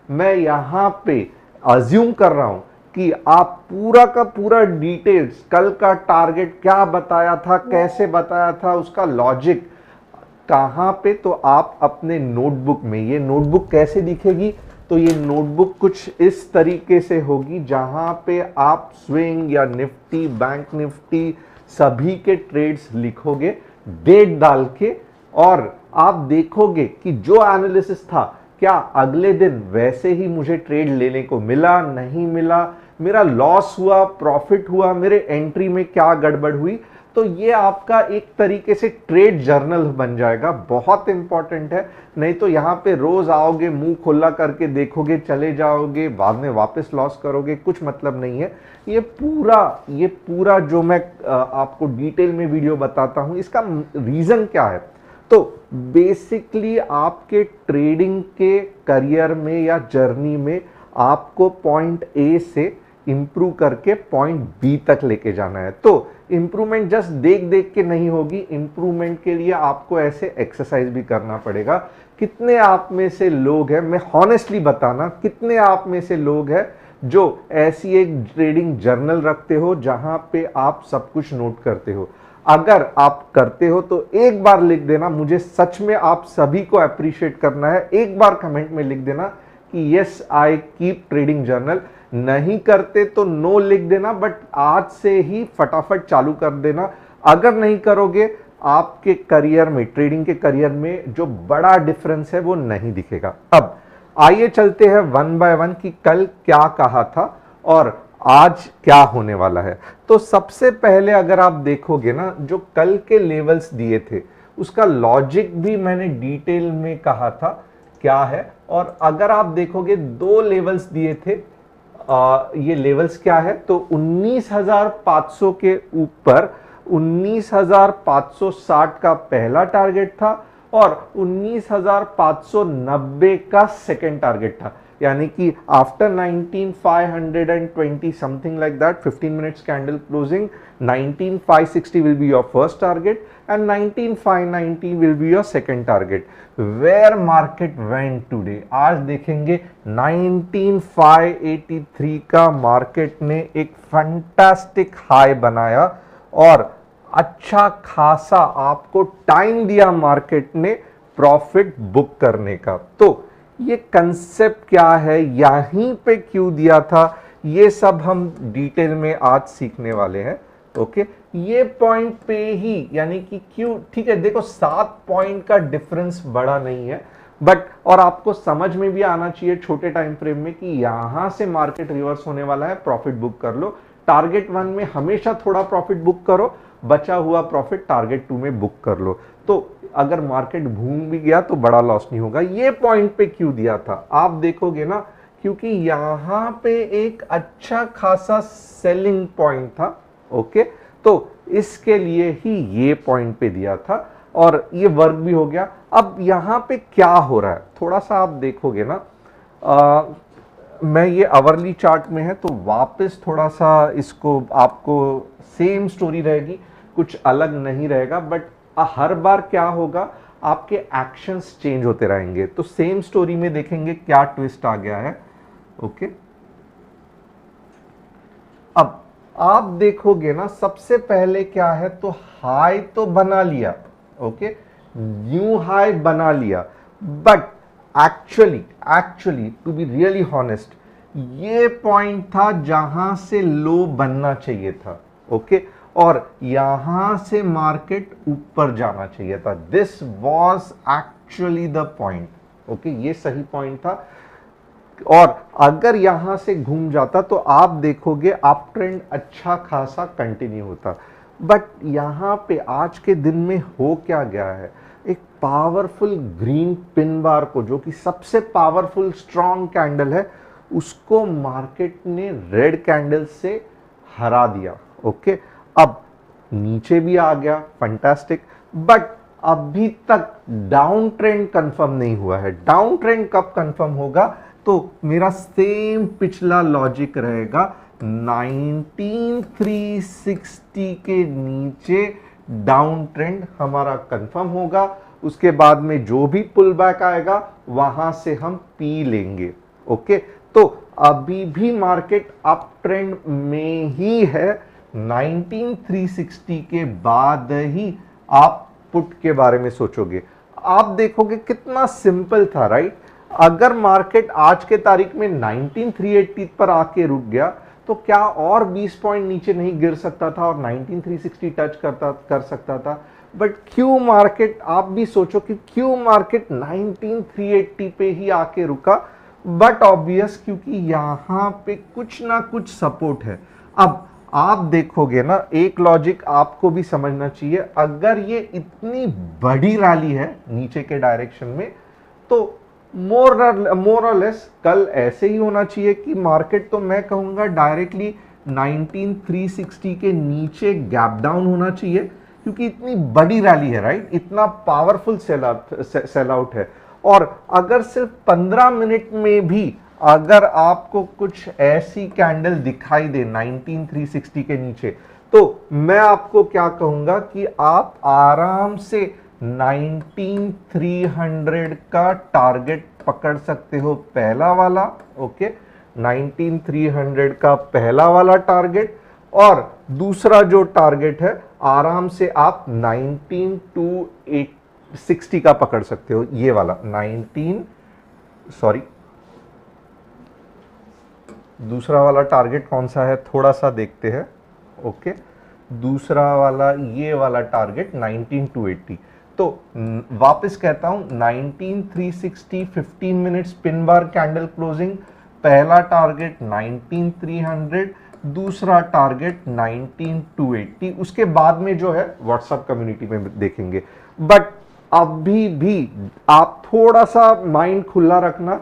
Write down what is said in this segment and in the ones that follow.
मैं यहाँ पे अज्यूम कर रहा हूं कि आप पूरा का पूरा डिटेल्स, कल का टारगेट क्या बताया था, कैसे बताया था, उसका लॉजिक कहां पे, तो आप अपने नोटबुक में, ये नोटबुक कैसे दिखेगी, तो ये नोटबुक कुछ इस तरीके से होगी जहां पे आप स्विंग या निफ्टी, बैंक निफ्टी सभी के ट्रेड्स लिखोगे डेट डाल के, और आप देखोगे कि जो एनालिसिस था क्या अगले दिन वैसे ही मुझे ट्रेड लेने को मिला, नहीं मिला, मेरा लॉस हुआ, प्रॉफिट हुआ, मेरे एंट्री में क्या गड़बड़ हुई। तो ये आपका एक तरीके से ट्रेड जर्नल बन जाएगा, बहुत इंपॉर्टेंट है। नहीं तो यहां पे रोज आओगे, मुंह खुला करके देखोगे, चले जाओगे, बाद में वापस लॉस करोगे, कुछ मतलब नहीं है। ये पूरा जो मैं आपको डिटेल में वीडियो बताता हूं, इसका रीजन क्या है, तो बेसिकली आपके ट्रेडिंग के करियर में या जर्नी में आपको पॉइंट ए से इंप्रूव करके पॉइंट बी तक लेके जाना है। तो इंप्रूवमेंट जस्ट देख देख के नहीं होगी, इंप्रूवमेंट के लिए आपको ऐसे एक्सरसाइज भी करना पड़ेगा। कितने आप में से लोग हैं, मैं हॉनेस्टली बताना, कितने आप में से लोग हैं जो ऐसी एक ट्रेडिंग जर्नल रखते हो जहां पे आप सब कुछ नोट करते हो? अगर आप करते हो तो एक बार लिख देना, मुझे सच में आप सभी को अप्रिशिएट करना है, एक बार कमेंट में लिख देना कि yes I keep trading journal. नहीं करते तो नो लिख देना, बट आज से ही फटाफट चालू कर देना। अगर नहीं करोगे, आपके करियर में, ट्रेडिंग के करियर में जो बड़ा डिफरेंस है वो नहीं दिखेगा। अब आइए चलते हैं वन बाय वन कि कल क्या कहा था और आज क्या होने वाला है। तो सबसे पहले अगर आप देखोगे ना, जो कल के लेवल्स दिए थे उसका लॉजिक भी मैंने डिटेल में कहा था क्या है। और अगर आप देखोगे दो लेवल्स दिए थे, ये लेवल्स क्या है, तो 19,500 के ऊपर 19,560 का पहला टारगेट था और 19,590 का सेकेंड टारगेट था। यानी कि after 19,520 something like that, 15 minutes candle closing, 19,560 will be your first target and 19,590 will be your second target. Where market went today? आज देखेंगे 19,583 का मार्केट ने एक फैंटास्टिक हाई बनाया और अच्छा खासा आपको टाइम दिया मार्केट ने प्रॉफिट बुक करने का। तो ये कंसेप्ट क्या है, यहीं पे क्यों दिया था, ये सब हम डिटेल में आज सीखने वाले हैं। ओके, ये पॉइंट पे ही, यानी कि क्यों, ठीक है, देखो 7 पॉइंट का डिफरेंस बड़ा नहीं है, बट और आपको समझ में भी आना चाहिए छोटे टाइम फ्रेम में कि यहां से मार्केट रिवर्स होने वाला है, प्रॉफिट बुक कर लो। टारगेट 1 में हमेशा थोड़ा प्रॉफिट बुक करो, बचा हुआ प्रॉफिट टारगेट 2 में बुक कर लो। तो अगर मार्केट घूम भी गया तो बड़ा लॉस नहीं होगा। ये पॉइंट पे क्यों दिया था आप देखोगे ना, क्योंकि यहां पे एक अच्छा खासा सेलिंग पॉइंट था। ओके, तो इसके लिए ही ये पॉइंट पे दिया था और ये वर्क भी हो गया। अब यहां पे क्या हो रहा है, थोड़ा सा आप देखोगे ना, मैं ये आवरली चार्ट में है तो वापस थोड़ा सा इसको, आपको सेम स्टोरी रहेगी, कुछ अलग नहीं रहेगा, बट हर बार क्या होगा, आपके एक्शंस चेंज होते रहेंगे। तो सेम स्टोरी में देखेंगे क्या ट्विस्ट आ गया है। ओके, अब आप देखोगे ना, सबसे पहले क्या है, तो हाई तो बना लिया, ओके, न्यू हाई बना लिया, but actually to be really honest, ये पॉइंट था जहां से लो बनना चाहिए था। ओके, और यहां से मार्केट ऊपर जाना चाहिए था। This was actually the point. Okay, ये सही पॉइंट था। और अगर यहां से घूम जाता तो आप देखोगे अप ट्रेंड अच्छा खासा कंटिन्यू होता, बट यहां पे आज के दिन में हो क्या गया है, एक पावरफुल ग्रीन पिन बार को, जो कि सबसे पावरफुल स्ट्रॉन्ग कैंडल है, उसको मार्केट ने रेड कैंडल से हरा दिया। ओके, अब नीचे भी आ गया, फैंटास्टिक, बट अभी तक डाउन ट्रेंड कंफर्म नहीं हुआ है। डाउन ट्रेंड कब कंफर्म होगा, तो मेरा सेम पिछला लॉजिक रहेगा, 19,360 के नीचे डाउन ट्रेंड हमारा कंफर्म होगा, उसके बाद में जो भी पुल बैक आएगा वहां से हम पी लेंगे। ओके, तो अभी भी मार्केट अप ट्रेंड में ही है। 19360 के बाद ही आप पुट के बारे में सोचोगे। आप देखोगे कितना सिंपल था, राइट? अगर मार्केट आज के तारीख में 19380 पर आके रुक गया तो क्या और 20 पॉइंट नीचे नहीं गिर सकता था और 19360 टच कर सकता था? बट क्यों मार्केट, आप भी सोचो कि क्यों मार्केट 19380 पे ही आके रुका? बट ऑब्वियस, क्योंकि यहां पे कुछ ना कुछ सपोर्ट है। अब आप देखोगे ना, एक लॉजिक आपको भी समझना चाहिए, अगर ये इतनी बड़ी रैली है नीचे के डायरेक्शन में, तो मोर और लेस कल ऐसे ही होना चाहिए कि मार्केट, तो मैं कहूंगा डायरेक्टली 19360 के नीचे गैप डाउन होना चाहिए, क्योंकि इतनी बड़ी रैली है, राइट? इतना पावरफुल सेल आउट है। और अगर सिर्फ 15 मिनट में भी अगर आपको कुछ ऐसी कैंडल दिखाई दे 19360 के नीचे, तो मैं आपको क्या कहूंगा कि आप आराम से 19300 का टारगेट पकड़ सकते हो, पहला वाला। ओके, 19300 का पहला वाला टारगेट, और दूसरा जो टारगेट है आराम से आप 19260 का पकड़ सकते हो, ये वाला दूसरा वाला टारगेट कौन सा है, थोड़ा सा देखते हैं। ओके, दूसरा वाला, ये वाला टारगेट 19280। तो वापस कहता हूं, 19360 15 minutes pin bar candle closing, पहला टारगेट 19300, दूसरा टारगेट 19280। उसके बाद में जो है व्हाट्सएप कम्युनिटी में देखेंगे। बट अभी भी आप थोड़ा सा माइंड खुला रखना,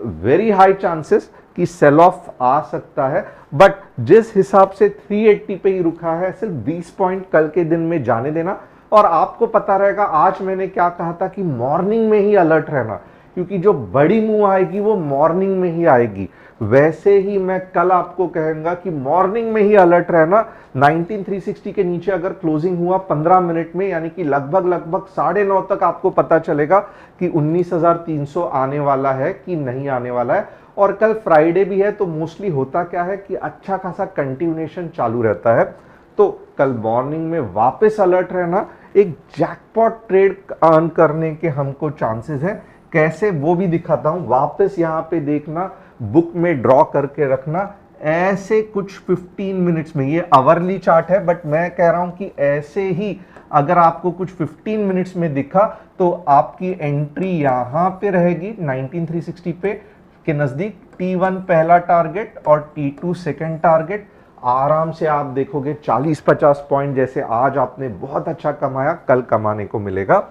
वेरी हाई चांसेस कि सेल ऑफ आ सकता है। बट जिस हिसाब से 380 पे ही रुका है, सिर्फ 20 पॉइंट कल के दिन में जाने देना। और आपको पता रहेगा आज मैंने क्या कहा था कि मॉर्निंग में ही अलर्ट रहना, क्योंकि जो बड़ी मूव आएगी वो मॉर्निंग में ही आएगी। वैसे ही मैं कल आपको कहूंगा कि मॉर्निंग में ही अलर्ट रहना। 19360 के नीचे अगर क्लोजिंग हुआ 15 मिनट में, यानी कि लगभग 9:30 तक आपको पता चलेगा कि 19300 आने वाला है कि नहीं आने वाला है। और कल फ्राइडे भी है, तो मोस्टली होता क्या है कि अच्छा खासा कंटिन्यूएशन चालू रहता है। तो कल मॉर्निंग में वापस अलर्ट रहना। एक जैकपॉट ट्रेड अर्न करने के हमको चांसेस है, कैसे वो भी दिखाता हूं। वापस यहां पे देखना, बुक में ड्रॉ करके रखना, ऐसे कुछ 15 मिनट्स में, ये आवरली चार्ट है बट मैं कह रहा हूं कि ऐसे ही अगर आपको कुछ 15 मिनट्स में दिखा तो आपकी एंट्री यहां पे रहेगी 19360 पे के नजदीक। T1 पहला टारगेट और T2 सेकंड टारगेट। आराम से आप देखोगे 40-50 पॉइंट जैसे आज आपने बहुत अच्छा कमाया, कल कमाने को मिलेगा।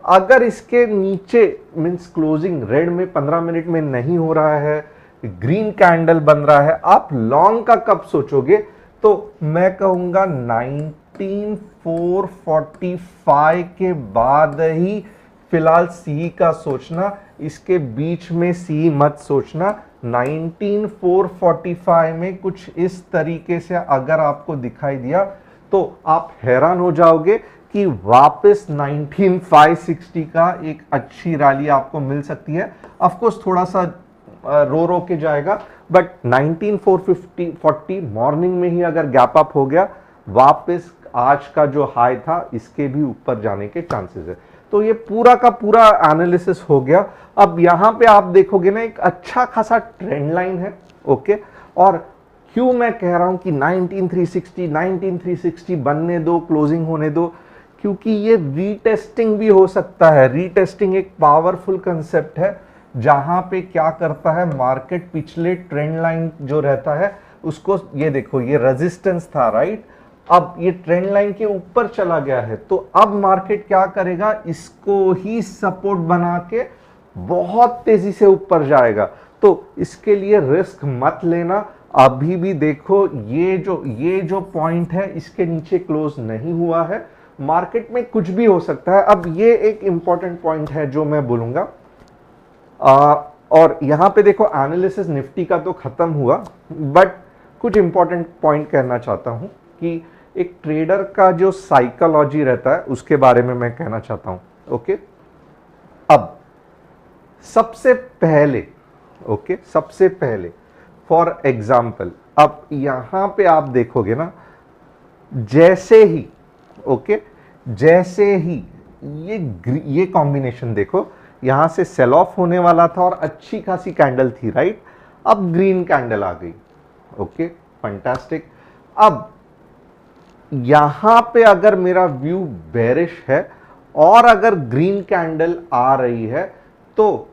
अगर इसके नीचे मींस क्लोजिंग रेड में 15 मिनट में नहीं हो रहा है, ग्रीन कैंडल बन रहा है, आप लॉन्ग का कब सोचोगे? तो मैं कहूंगा 19445 के बाद ही फिलहाल सी का सोचना, इसके बीच में सी मत सोचना। 19445 में कुछ इस तरीके से अगर आपको दिखाई दिया तो आप हैरान हो जाओगे कि वापस 19560 का एक अच्छी रैली आपको मिल सकती है। ऑफ कोर्स थोड़ा सा रो के जाएगा, बट 19440 मॉर्निंग में ही अगर गैप अप हो गया, वापस आज का जो हाई था इसके भी ऊपर जाने के चांसेस है। तो ये पूरा का पूरा एनालिसिस हो गया। अब यहां पे आप देखोगे ना, एक अच्छा खासा ट्रेंड लाइन है। ओके, और क्यों मैं कह रहा हूं कि 19360 बनने दो, क्लोजिंग होने दो, क्योंकि ये रीटेस्टिंग भी हो सकता है। रीटेस्टिंग एक पावरफुल कंसेप्ट है, जहां पे क्या करता है मार्केट, पिछले ट्रेंड लाइन जो रहता है उसको, ये देखो ये रेजिस्टेंस था, राइट? अब ये ट्रेंड लाइन के ऊपर चला गया है, तो अब मार्केट क्या करेगा, इसको ही सपोर्ट बना के बहुत तेजी से ऊपर जाएगा। तो इसके लिए रिस्क मत लेना। अभी भी देखो ये जो पॉइंट है इसके नीचे क्लोज नहीं हुआ है, मार्केट में कुछ भी हो सकता है। अब ये एक इंपॉर्टेंट पॉइंट है जो मैं बोलूंगा, और यहां पे देखो एनालिसिस निफ्टी का तो खत्म हुआ, बट कुछ इंपॉर्टेंट पॉइंट कहना चाहता हूं कि एक ट्रेडर का जो साइकोलॉजी रहता है उसके बारे में मैं कहना चाहता हूं। ओके, अब सबसे पहले ओके सबसे पहले फॉर एग्जाम्पल अब यहां पे आप देखोगे ना, जैसे ही ओके जैसे ही ये कॉम्बिनेशन देखो, यहां से सेल ऑफ होने वाला था और अच्छी खासी कैंडल थी, राइट? अब ग्रीन कैंडल आ गई, ओके फंटास्टिक। अब यहां पे अगर मेरा व्यू बेरिश है और अगर ग्रीन कैंडल आ रही है तो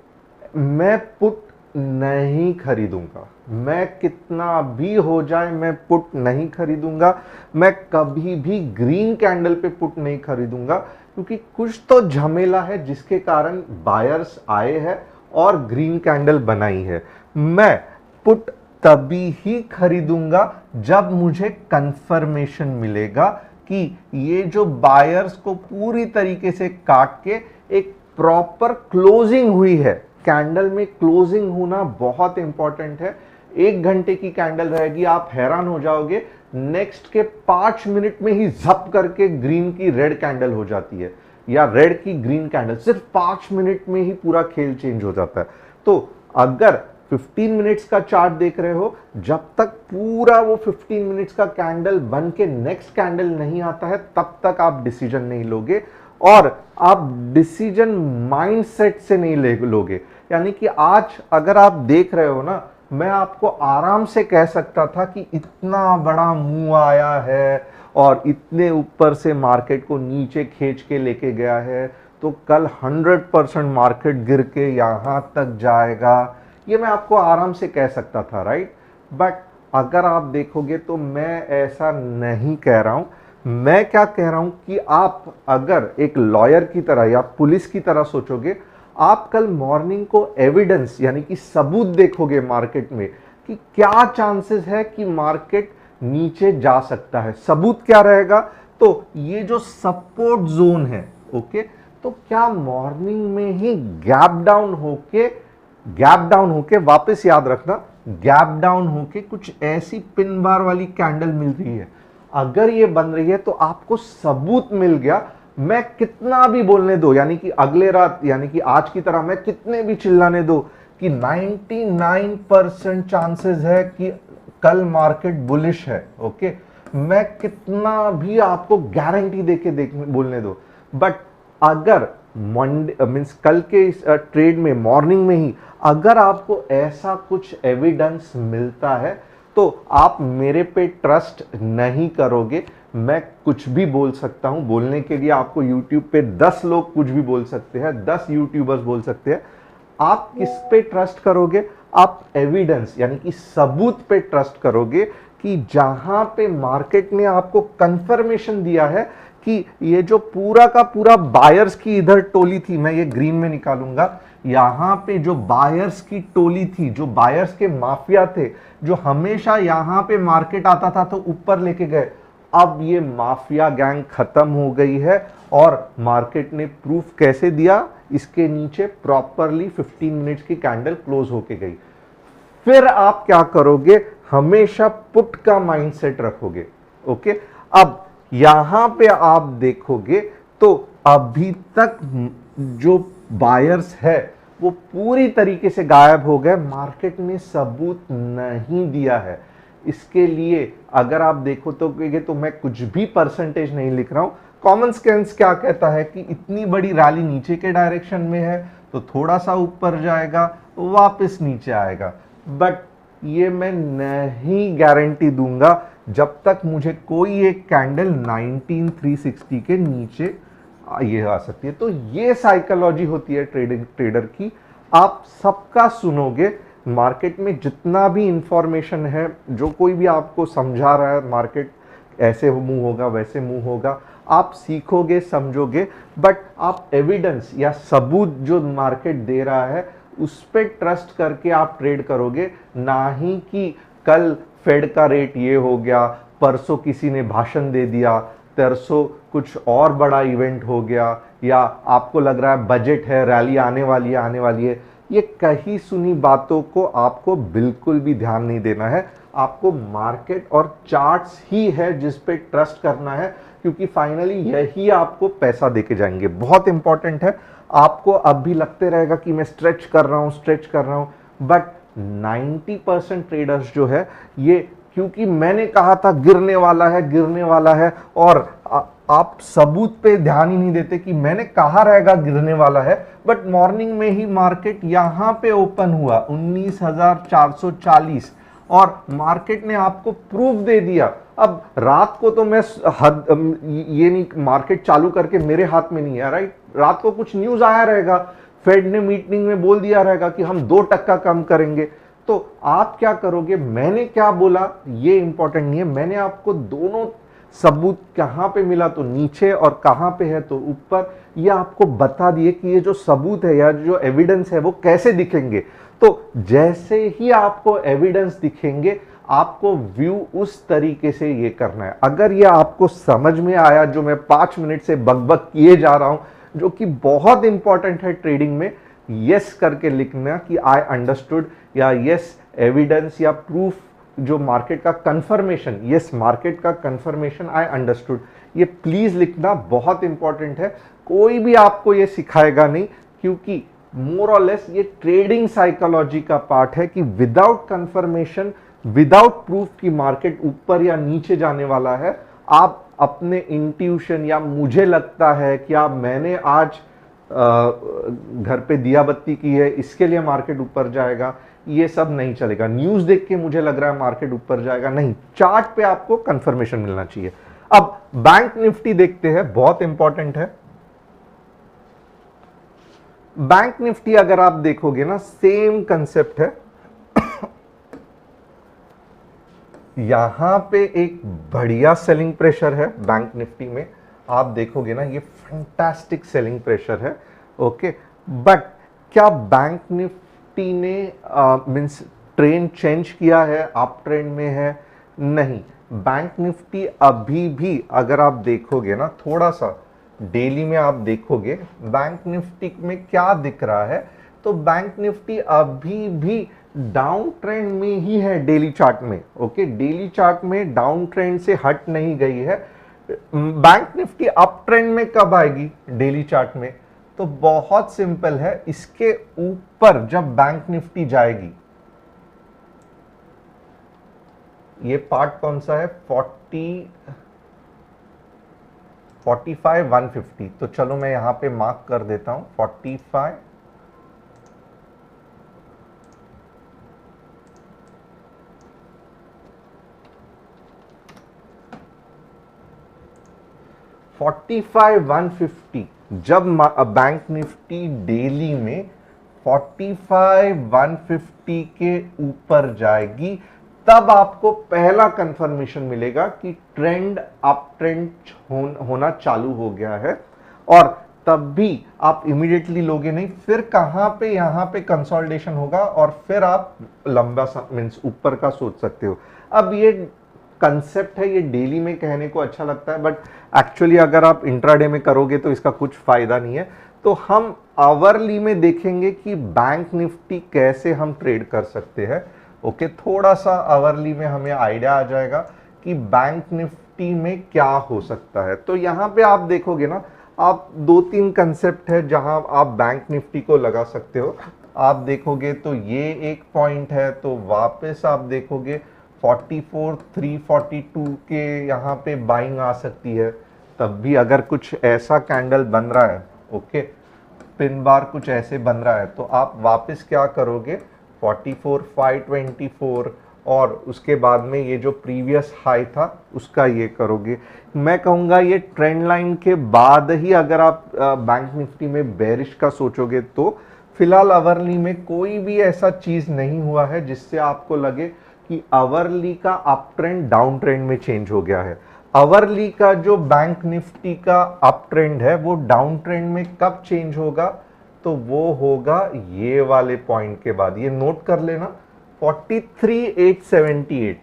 मैं पुट नहीं खरीदूंगा, मैं कितना भी हो जाए मैं पुट नहीं खरीदूंगा, मैं कभी भी ग्रीन कैंडल पे पुट नहीं खरीदूंगा, क्योंकि कुछ तो झमेला है जिसके कारण बायर्स आए हैं और ग्रीन कैंडल बनाई है। मैं पुट तभी ही खरीदूंगा जब मुझे कंफर्मेशन मिलेगा कि ये जो बायर्स को पूरी तरीके से काट के एक प्रॉपर क्लोजिंग हुई है। कैंडल में क्लोजिंग होना बहुत इंपॉर्टेंट है। 1 घंटे की कैंडल रहेगी, आप हैरान हो जाओगे, नेक्स्ट के 5 मिनट में ही झप करके ग्रीन की रेड कैंडल हो जाती है या रेड की ग्रीन कैंडल, सिर्फ 5 मिनट में ही पूरा खेल चेंज हो जाता है। तो अगर 15 मिनट्स का चार्ट देख रहे हो, जब तक पूरा वो 15 मिनट्स का कैंडल बन के नेक्स्ट कैंडल नहीं आता है तब तक आप डिसीजन नहीं लोगे, और आप डिसीजन माइंडसेट से नहीं लोगे। यानी कि आज अगर आप देख रहे हो ना, मैं आपको आराम से कह सकता था कि इतना बड़ा मूव आया है और इतने ऊपर से मार्केट को नीचे खींच के लेके गया है, तो कल 100% मार्केट गिर के यहां तक जाएगा, ये मैं आपको आराम से कह सकता था, राइट? बट अगर आप देखोगे तो मैं ऐसा नहीं कह रहा हूं। मैं क्या कह रहा हूं कि आप अगर एक लॉयर की तरह या पुलिस की तरह सोचोगे, आप कल मॉर्निंग को एविडेंस यानी कि सबूत देखोगे मार्केट में कि क्या चांसेस है कि मार्केट नीचे जा सकता है। सबूत क्या रहेगा? तो ये जो सपोर्ट जोन है, ओके, तो क्या मॉर्निंग में ही गैप डाउन होके वापस याद रखना, गैप डाउन होके कुछ ऐसी पिन बार वाली कैंडल मिल रही है, अगर ये बन रही है तो आपको सबूत मिल गया। मैं कितना भी बोलने दो, यानी कि अगले रात यानी कि आज की तरह मैं कितने भी चिल्लाने दो कि 99% चांसेस है कि कल मार्केट बुलिश है, ओके, मैं कितना भी आपको गारंटी देके बोलने दो, बट अगर मंडे मीन्स कल के इस ट्रेड में मॉर्निंग में ही अगर आपको ऐसा कुछ एविडेंस मिलता है तो आप मेरे पे ट्रस्ट नहीं करोगे। मैं कुछ भी बोल सकता हूं, बोलने के लिए आपको YouTube पे 10 लोग कुछ भी बोल सकते हैं, 10 यूट्यूबर्स बोल सकते हैं। आप किस पे ट्रस्ट करोगे? आप एविडेंस यानी कि सबूत पे ट्रस्ट करोगे कि जहां पे मार्केट ने आपको कंफर्मेशन दिया है कि ये जो पूरा का पूरा बायर्स की इधर टोली थी, मैं ये ग्रीन में निकालूंगा, यहां पे जो बायर्स की टोली थी, जो बायर्स के माफिया थे, जो हमेशा यहां पे मार्केट आता था तो ऊपर लेके गए, अब ये माफिया गैंग खत्म हो गई है और मार्केट ने प्रूफ कैसे दिया? इसके नीचे प्रॉपरली 15 मिनट्स की कैंडल क्लोज होके गई। फिर आप क्या करोगे? हमेशा पुट का माइंडसेट रखोगे, ओके। अब यहां पे आप देखोगे तो अभी तक जो बायर्स है वो पूरी तरीके से गायब हो गए, मार्केट ने सबूत नहीं दिया है। इसके लिए अगर आप देखो तो मैं कुछ भी परसेंटेज नहीं लिख रहा हूं। कॉमन सेंस क्या कहता है कि इतनी बड़ी रैली नीचे के डायरेक्शन में है तो थोड़ा सा ऊपर जाएगा, वापस नीचे आएगा, बट ये मैं नहीं गारंटी दूंगा जब तक मुझे कोई एक कैंडल 19360 के नीचे ये आ सकती है। तो ये साइकोलॉजी होती है ट्रेडर की। आप सबका सुनोगे, मार्केट में जितना भी इंफॉर्मेशन है, जो कोई भी आपको समझा रहा है मार्केट ऐसे मूव होगा वैसे मूव होगा, आप सीखोगे समझोगे, बट आप एविडेंस या सबूत जो मार्केट दे रहा है उस पर ट्रस्ट करके आप ट्रेड करोगे, ना ही कि कल फेड का रेट ये हो गया, परसों किसी ने भाषण दे दिया, तरसों कुछ और बड़ा इवेंट हो गया, या आपको लग रहा है बजट है, रैली आने वाली है। ये कहीं सुनी बातों को आपको बिल्कुल भी ध्यान नहीं देना है। आपको मार्केट और चार्ट्स ही है जिस पे ट्रस्ट करना है, क्योंकि फाइनली यही आपको पैसा देके जाएंगे। बहुत इंपॉर्टेंट है। आपको अब भी लगते रहेगा कि मैं स्ट्रेच कर रहा हूं, बट 90% ट्रेडर्स जो है ये, क्योंकि मैंने कहा था गिरने वाला है, और आप सबूत पे ध्यान ही नहीं देते कि मैंने कहा रहेगा गिरने वाला है, बट मॉर्निंग में ही मार्केट यहां पे ओपन हुआ 19,440 और मार्केट ने आपको प्रूफ दे दिया। अब रात को तो मैं ये नहीं, मार्केट चालू करके मेरे हाथ में नहीं है, राइट? रात को कुछ न्यूज आया रहेगा, फेड ने मीटिंग में बोल दिया रहेगा कि हम 2% कम करेंगे, तो आप क्या करोगे? मैंने क्या बोला ये इंपॉर्टेंट नहीं है, मैंने आपको दोनों सबूत कहां पे मिला तो नीचे और कहां पे है तो ऊपर, ये आपको बता दिए कि ये जो सबूत है या जो एविडेंस है वो कैसे दिखेंगे। तो जैसे ही आपको एविडेंस दिखेंगे आपको व्यू उस तरीके से ये करना है। अगर ये आपको समझ में आया जो मैं 5 मिनट से बकबक किए जा रहा हूं, जो कि बहुत इंपॉर्टेंट है ट्रेडिंग में, यस करके लिखना कि आई अंडरस्टूड, या यस एविडेंस या प्रूफ, जो मार्केट का कंफर्मेशन, यस मार्केट का कंफर्मेशन आई अंडरस्टूड, ये प्लीज लिखना बहुत इंपॉर्टेंट है। कोई भी आपको ये सिखाएगा नहीं, क्योंकि मोर और लेस ये ट्रेडिंग साइकोलॉजी का पार्ट है कि विदाउट कंफर्मेशन, विदाउट प्रूफ कि मार्केट ऊपर या नीचे जाने वाला है, आप अपने इंट्यूशन या मुझे लगता है कि आप मैंने आज घर पे दिया बत्ती की है इसके लिए मार्केट ऊपर जाएगा, ये सब नहीं चलेगा। न्यूज देख के मुझे लग रहा है मार्केट ऊपर जाएगा, नहीं, चार्ट पे आपको कंफर्मेशन मिलना चाहिए। अब बैंक निफ्टी देखते हैं, बहुत इंपॉर्टेंट है। बैंक निफ्टी अगर आप देखोगे ना, सेम कंसेप्ट है। यहां पे एक बढ़िया सेलिंग प्रेशर है बैंक निफ्टी में, आप देखोगे ना, ये फैंटास्टिक सेलिंग प्रेशर है, ओके। बट क्या बैंक निफ्टी ने मींस ट्रेंड चेंज किया है, अप ट्रेंड में है? नहीं, बैंक निफ्टी अभी भी अगर आप देखोगे ना, थोड़ा सा डेली में आप देखोगे बैंक निफ्टी में क्या दिख रहा है, तो बैंक निफ्टी अभी भी डाउन ट्रेंड में ही है डेली चार्ट में, ओके। डेली चार्ट में डाउन ट्रेंड से हट नहीं गई है। बैंक निफ्टी अप ट्रेंड में कब आएगी डेली चार्ट में? तो बहुत सिंपल है, इसके ऊपर जब बैंक निफ्टी जाएगी, ये पार्ट कौन सा है? 45 150, तो चलो मैं यहां पे मार्क कर देता हूं 45 150। जब बैंक निफ्टी डेली में 45 150 के ऊपर जाएगी, तब आपको पहला कंफर्मेशन मिलेगा कि ट्रेंड अप ट्रेंड होना चालू हो गया है, और तब भी आप इमीडिएटली लोगे नहीं, फिर कहां पे, यहां पे कंसोलिडेशन होगा और फिर आप लंबा मींस ऊपर का सोच सकते हो। अब ये कंसेप्ट है, ये डेली में कहने को अच्छा लगता है, बट एक्चुअली अगर आप इंट्राडे में करोगे तो इसका कुछ फायदा नहीं है। तो हम आवरली में देखेंगे कि बैंक निफ्टी कैसे हम ट्रेड कर सकते हैं, ओके। थोड़ा सा आवरली में हमें आइडिया आ जाएगा कि बैंक निफ्टी में क्या हो सकता है। तो यहां पे आप देखोगे ना, आप 2-3 कंसेप्ट है जहां आप बैंक निफ्टी को लगा सकते हो। आप देखोगे तो ये एक पॉइंट है, तो वापस आप देखोगे 44 342 के यहाँ पे बाइंग आ सकती है। तब भी अगर कुछ ऐसा कैंडल बन रहा है, ओके, पिन बार कुछ ऐसे बन रहा है, तो आप वापस क्या करोगे, 44 524 और उसके बाद में ये जो प्रीवियस हाई था उसका ये करोगे। मैं कहूँगा ये ट्रेंड लाइन के बाद ही अगर आप बैंक निफ्टी में बेरिश का सोचोगे, तो फिलहाल आवरली में कोई भी ऐसा चीज़ नहीं हुआ है जिससे आपको लगे कि आवरली का अप ट्रेंड डाउन ट्रेंड में चेंज हो गया है। आवरली का जो बैंक निफ्टी का अप ट्रेंड है वो डाउन ट्रेंड में कब चेंज होगा, तो वो होगा ये वाले पॉइंट के बाद। ये नोट कर लेना, 43,878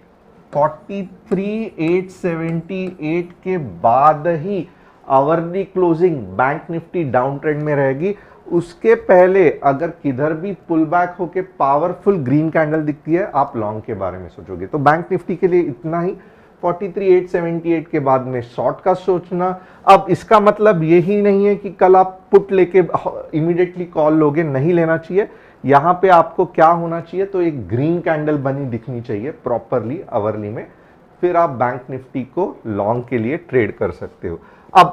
43,878 के बाद ही hourly closing bank Nifty down trend में रहेगी। उसके पहले अगर किधर भी पुल बैक होके पावरफुल ग्रीन कैंडल दिखती है, आप लॉन्ग के बारे में सोचोगे। तो बैंक निफ्टी के लिए इतना ही। 43,878 के बाद में शॉर्ट का सोचना। अब इसका मतलब यही नहीं है कि कल आप पुट लेके इमीडिएटली कॉल लोगे, नहीं लेना चाहिए। यहां पे आपको क्या होना चाहिए, तो एक ग्रीन कैंडल बनी दिखनी चाहिए प्रॉपरली आवरली में, फिर आप बैंक निफ्टी को लॉन्ग के लिए ट्रेड कर सकते हो। अब